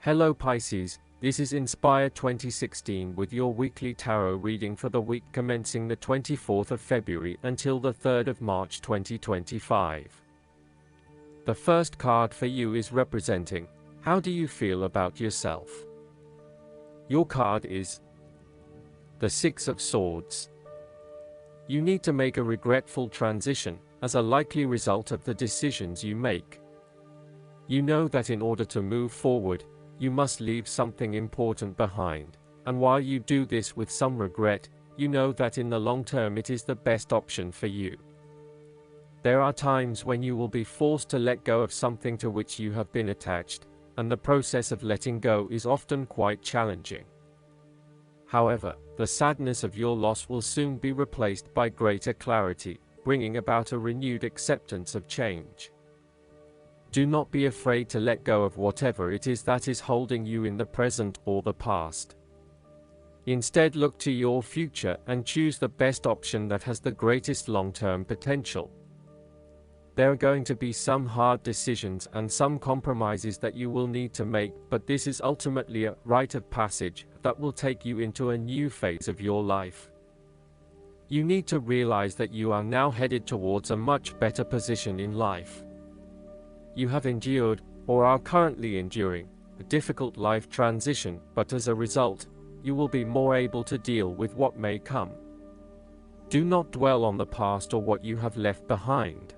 Hello Pisces, this is Inspire 2016 with your weekly tarot reading for the week commencing the 24th of February until the 3rd of March 2025. The first card for you is representing, how do you feel about yourself? Your card is the Six of Swords. You need to make a regretful transition, as a likely result of the decisions you make. You know that in order to move forward, you must leave something important behind, and while you do this with some regret, you know that in the long term it is the best option for you. There are times when you will be forced to let go of something to which you have been attached, and the process of letting go is often quite challenging. However, the sadness of your loss will soon be replaced by greater clarity, bringing about a renewed acceptance of change. Do not be afraid to let go of whatever it is that is holding you in the present or the past. Instead, look to your future and choose the best option that has the greatest long-term potential. There are going to be some hard decisions and some compromises that you will need to make, but this is ultimately a rite of passage that will take you into a new phase of your life. You need to realize that you are now headed towards a much better position in life. You have endured, or are currently enduring, a difficult life transition, but as a result, you will be more able to deal with what may come. Do not dwell on the past or what you have left behind.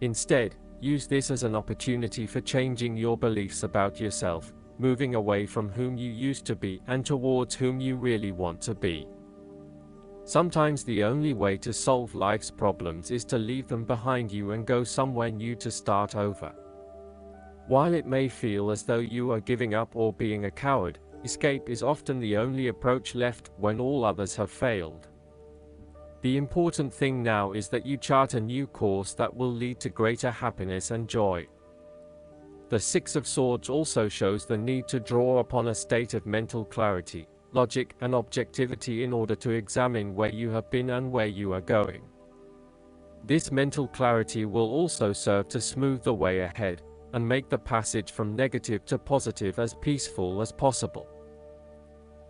Instead, use this as an opportunity for changing your beliefs about yourself, moving away from whom you used to be and towards whom you really want to be. Sometimes the only way to solve life's problems is to leave them behind you and go somewhere new to start over. While it may feel as though you are giving up or being a coward, escape is often the only approach left when all others have failed. The important thing now is that you chart a new course that will lead to greater happiness and joy. The Six of Swords also shows the need to draw upon a state of mental clarity, logic and objectivity in order to examine where you have been and where you are going. This mental clarity will also serve to smooth the way ahead, and make the passage from negative to positive as peaceful as possible.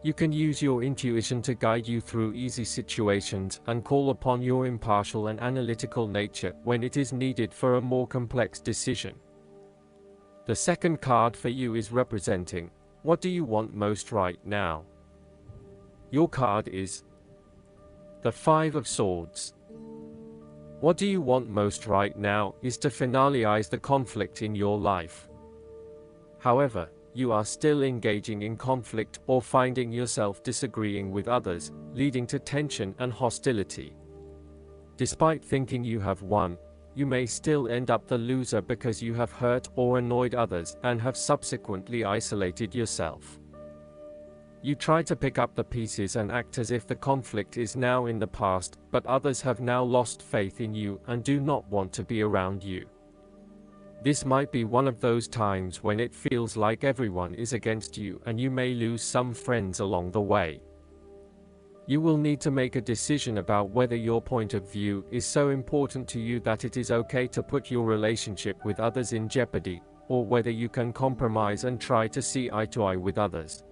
You can use your intuition to guide you through easy situations and call upon your impartial and analytical nature when it is needed for a more complex decision. The second card for you is representing, what do you want most right now? Your card is the Five of Swords. What do you want most right now is to finalize the conflict in your life. However, you are still engaging in conflict or finding yourself disagreeing with others, leading to tension and hostility. Despite thinking you have won, you may still end up the loser because you have hurt or annoyed others and have subsequently isolated yourself. You try to pick up the pieces and act as if the conflict is now in the past, but others have now lost faith in you and do not want to be around you. This might be one of those times when it feels like everyone is against you and you may lose some friends along the way. You will need to make a decision about whether your point of view is so important to you that it is okay to put your relationship with others in jeopardy, or whether you can compromise and try to see eye to eye with others.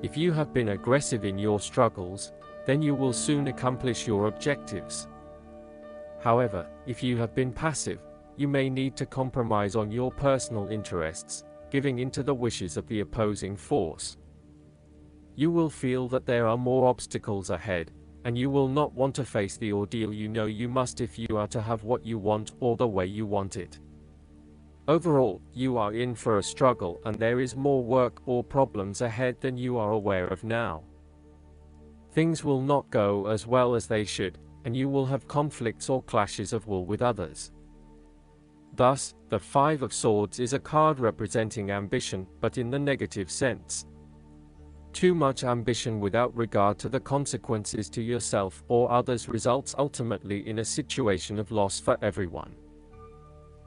If you have been aggressive in your struggles, then you will soon accomplish your objectives. However, if you have been passive, you may need to compromise on your personal interests, giving in to the wishes of the opposing force. You will feel that there are more obstacles ahead, and you will not want to face the ordeal you know you must if you are to have what you want or the way you want it. Overall, you are in for a struggle and there is more work or problems ahead than you are aware of now. Things will not go as well as they should, and you will have conflicts or clashes of will with others. Thus, the Five of Swords is a card representing ambition, but in the negative sense. Too much ambition without regard to the consequences to yourself or others results ultimately in a situation of loss for everyone.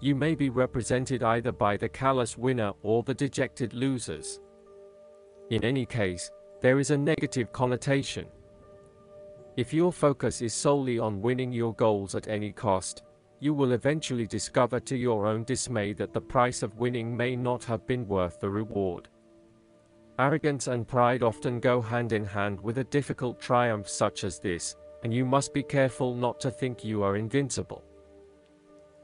You may be represented either by the callous winner or the dejected losers. In any case, there is a negative connotation. If your focus is solely on winning your goals at any cost, you will eventually discover to your own dismay that the price of winning may not have been worth the reward. Arrogance and pride often go hand in hand with a difficult triumph such as this, and you must be careful not to think you are invincible.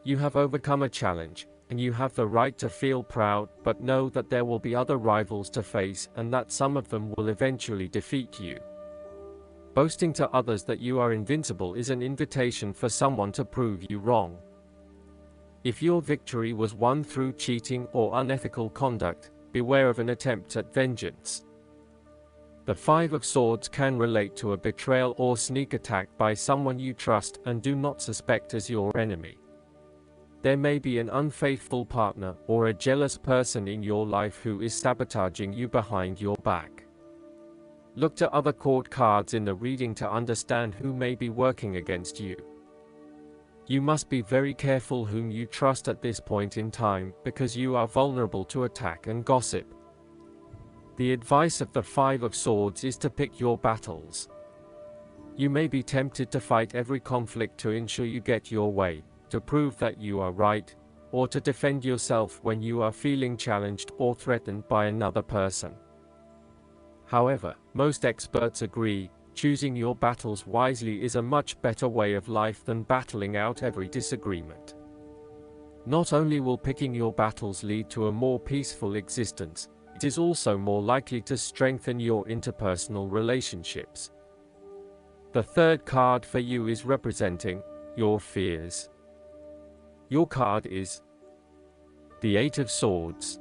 You have overcome a challenge, and you have the right to feel proud, but know that there will be other rivals to face and that some of them will eventually defeat you. Boasting to others that you are invincible is an invitation for someone to prove you wrong. If your victory was won through cheating or unethical conduct, beware of an attempt at vengeance. The Five of Swords can relate to a betrayal or sneak attack by someone you trust and do not suspect as your enemy. There may be an unfaithful partner or a jealous person in your life who is sabotaging you behind your back. Look to other court cards in the reading to understand who may be working against you. You must be very careful whom you trust at this point in time, because you are vulnerable to attack and gossip. The advice of the Five of Swords is to pick your battles. You may be tempted to fight every conflict to ensure you get your way, to prove that you are right, or to defend yourself when you are feeling challenged or threatened by another person. However, most experts agree, choosing your battles wisely is a much better way of life than battling out every disagreement. Not only will picking your battles lead to a more peaceful existence, it is also more likely to strengthen your interpersonal relationships. The third card for you is representing your fears. Your card is the Eight of Swords.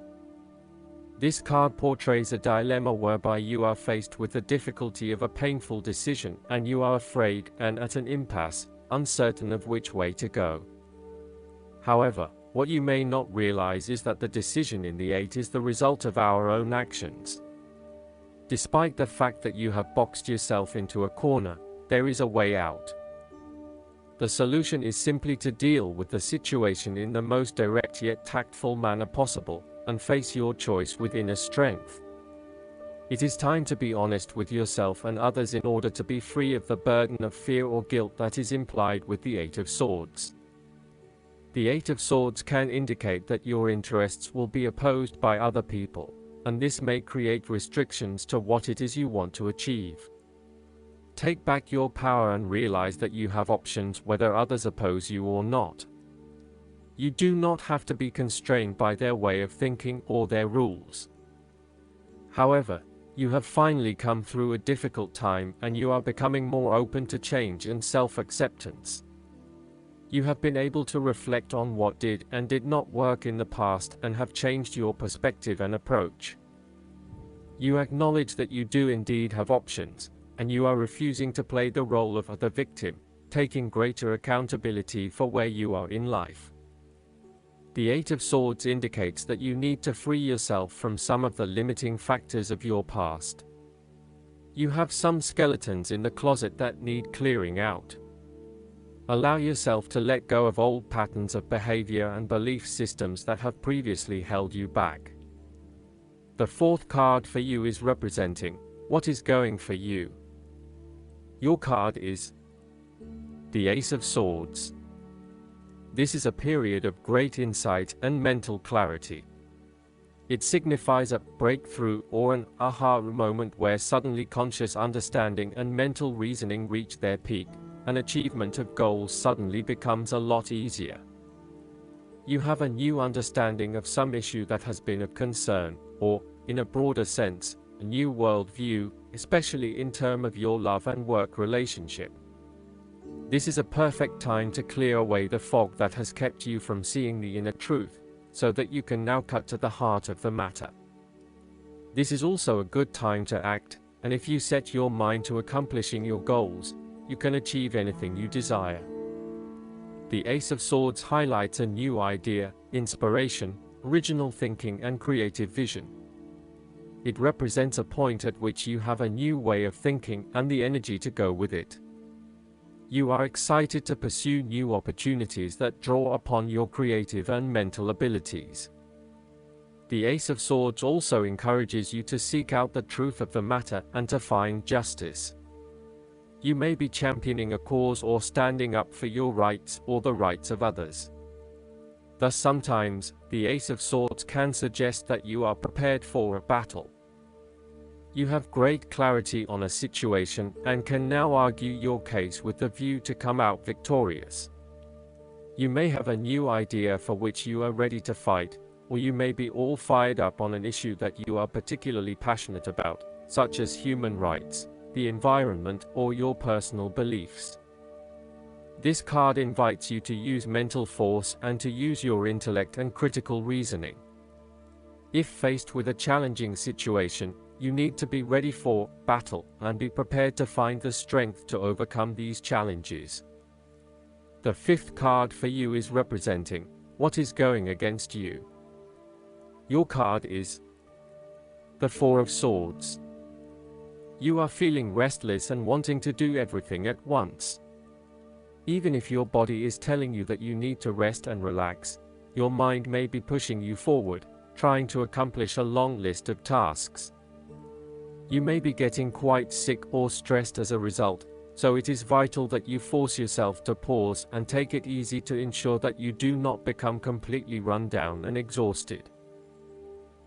This card portrays a dilemma whereby you are faced with the difficulty of a painful decision and you are afraid and at an impasse, uncertain of which way to go. However, what you may not realize is that the decision in the Eight is the result of our own actions. Despite the fact that you have boxed yourself into a corner, there is a way out. The solution is simply to deal with the situation in the most direct yet tactful manner possible, and face your choice with inner strength. It is time to be honest with yourself and others in order to be free of the burden of fear or guilt that is implied with the Eight of Swords. The Eight of Swords can indicate that your interests will be opposed by other people, and this may create restrictions to what it is you want to achieve. Take back your power and realize that you have options whether others oppose you or not. You do not have to be constrained by their way of thinking or their rules. However, you have finally come through a difficult time and you are becoming more open to change and self-acceptance. You have been able to reflect on what did and did not work in the past and have changed your perspective and approach. You acknowledge that you do indeed have options, and you are refusing to play the role of the victim, taking greater accountability for where you are in life. The Eight of Swords indicates that you need to free yourself from some of the limiting factors of your past. You have some skeletons in the closet that need clearing out. Allow yourself to let go of old patterns of behavior and belief systems that have previously held you back. The fourth card for you is representing what is going for you. Your card is the Ace of Swords. This is a period of great insight and mental clarity. It signifies a breakthrough or an aha moment where suddenly conscious understanding and mental reasoning reach their peak, and achievement of goals suddenly becomes a lot easier. You have a new understanding of some issue that has been of concern, or, in a broader sense, a new worldview, especially in terms of your love and work relationship. This is a perfect time to clear away the fog that has kept you from seeing the inner truth, so that you can now cut to the heart of the matter. This is also a good time to act, and if you set your mind to accomplishing your goals, you can achieve anything you desire. The Ace of Swords highlights a new idea, inspiration, original thinking and creative vision. It represents a point at which you have a new way of thinking and the energy to go with it. You are excited to pursue new opportunities that draw upon your creative and mental abilities. The Ace of Swords also encourages you to seek out the truth of the matter and to find justice. You may be championing a cause or standing up for your rights or the rights of others. Thus sometimes, the Ace of Swords can suggest that you are prepared for a battle. You have great clarity on a situation and can now argue your case with the view to come out victorious. You may have a new idea for which you are ready to fight, or you may be all fired up on an issue that you are particularly passionate about, such as human rights, the environment, or your personal beliefs. This card invites you to use mental force and to use your intellect and critical reasoning. If faced with a challenging situation, you need to be ready for battle and be prepared to find the strength to overcome these challenges. The fifth card for you is representing what is going against you. Your card is the Four of Swords. You are feeling restless and wanting to do everything at once. Even if your body is telling you that you need to rest and relax, your mind may be pushing you forward, trying to accomplish a long list of tasks. You may be getting quite sick or stressed as a result, so it is vital that you force yourself to pause and take it easy to ensure that you do not become completely run down and exhausted.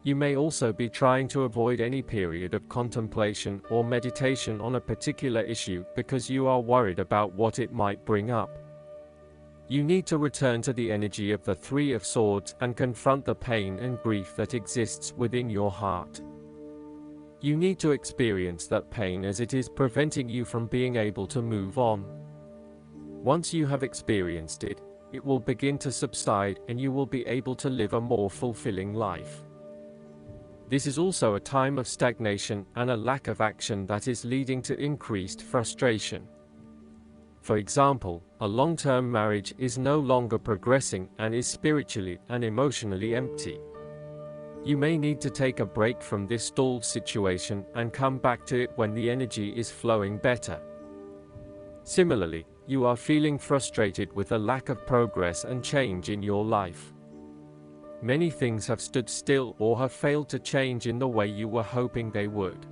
You may also be trying to avoid any period of contemplation or meditation on a particular issue because you are worried about what it might bring up. You need to return to the energy of the Three of Swords and confront the pain and grief that exists within your heart. You need to experience that pain as it is preventing you from being able to move on. Once you have experienced it, it will begin to subside and you will be able to live a more fulfilling life. This is also a time of stagnation and a lack of action that is leading to increased frustration. For example, a long-term marriage is no longer progressing and is spiritually and emotionally empty. You may need to take a break from this stalled situation and come back to it when the energy is flowing better. Similarly, you are feeling frustrated with a lack of progress and change in your life. Many things have stood still or have failed to change in the way you were hoping they would.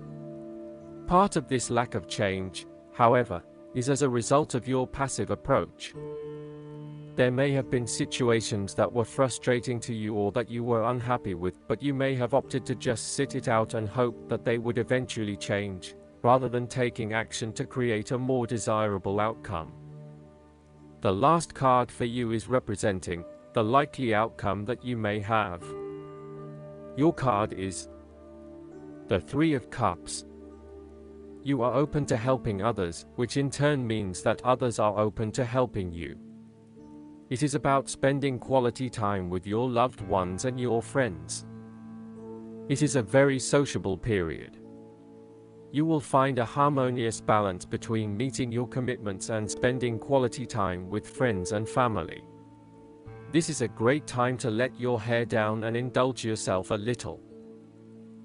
Part of this lack of change, however, is as a result of your passive approach. There may have been situations that were frustrating to you or that you were unhappy with, but you may have opted to just sit it out and hope that they would eventually change, rather than taking action to create a more desirable outcome. The last card for you is representing the likely outcome that you may have. Your card is the Three of Cups. You are open to helping others, which in turn means that others are open to helping you. It is about spending quality time with your loved ones and your friends. It is a very sociable period. You will find a harmonious balance between meeting your commitments and spending quality time with friends and family. This is a great time to let your hair down and indulge yourself a little.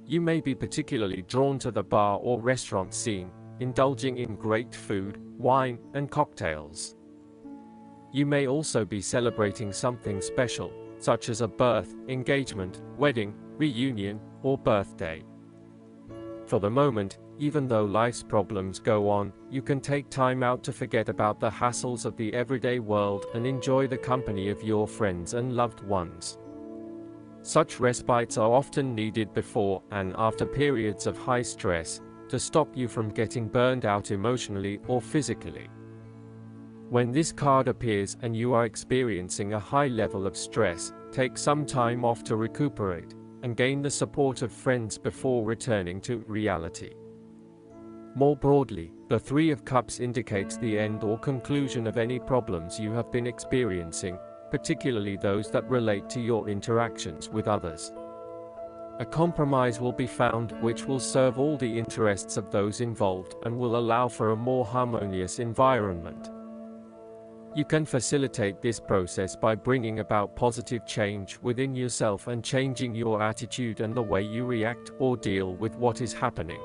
You may be particularly drawn to the bar or restaurant scene, indulging in great food, wine, and cocktails. You may also be celebrating something special, such as a birth, engagement, wedding, reunion, or birthday. For the moment, even though life's problems go on, you can take time out to forget about the hassles of the everyday world and enjoy the company of your friends and loved ones. Such respites are often needed before and after periods of high stress, to stop you from getting burned out emotionally or physically. When this card appears and you are experiencing a high level of stress, take some time off to recuperate and gain the support of friends before returning to reality. More broadly, the Three of Cups indicates the end or conclusion of any problems you have been experiencing, particularly those that relate to your interactions with others. A compromise will be found which will serve all the interests of those involved and will allow for a more harmonious environment. You can facilitate this process by bringing about positive change within yourself and changing your attitude and the way you react or deal with what is happening.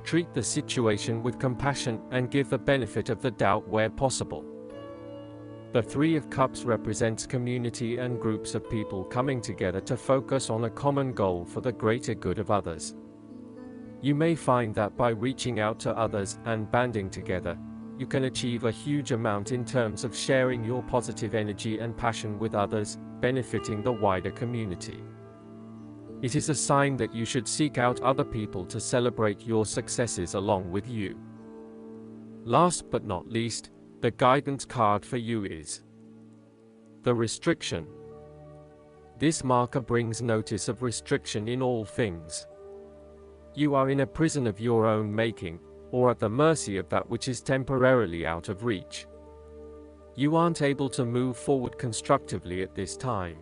Treat the situation with compassion and give the benefit of the doubt where possible. The Three of Cups represents community and groups of people coming together to focus on a common goal for the greater good of others. You may find that by reaching out to others and banding together, you can achieve a huge amount in terms of sharing your positive energy and passion with others, benefiting the wider community. It is a sign that you should seek out other people to celebrate your successes along with you. Last but not least, the guidance card for you is the restriction. This marker brings notice of restriction in all things. You are in a prison of your own making, or at the mercy of that which is temporarily out of reach. You aren't able to move forward constructively at this time.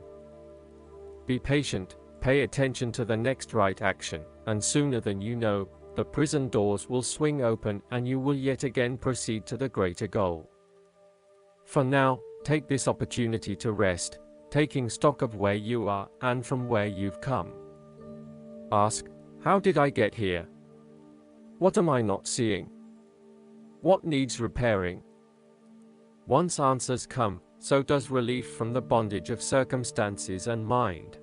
Be patient, pay attention to the next right action, and sooner than you know, the prison doors will swing open and you will yet again proceed to the greater goal. For now, take this opportunity to rest, taking stock of where you are and from where you've come. Ask, how did I get here? What am I not seeing? What needs repairing? Once answers come, so does relief from the bondage of circumstances and mind.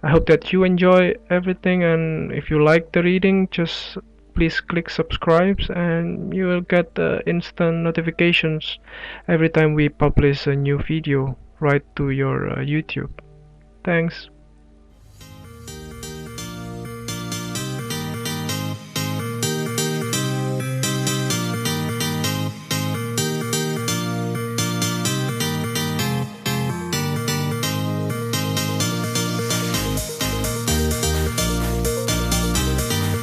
I hope that you enjoy everything, and if you like the reading, just please click subscribe and you will get instant notifications every time we publish a new video right to your YouTube. Thanks.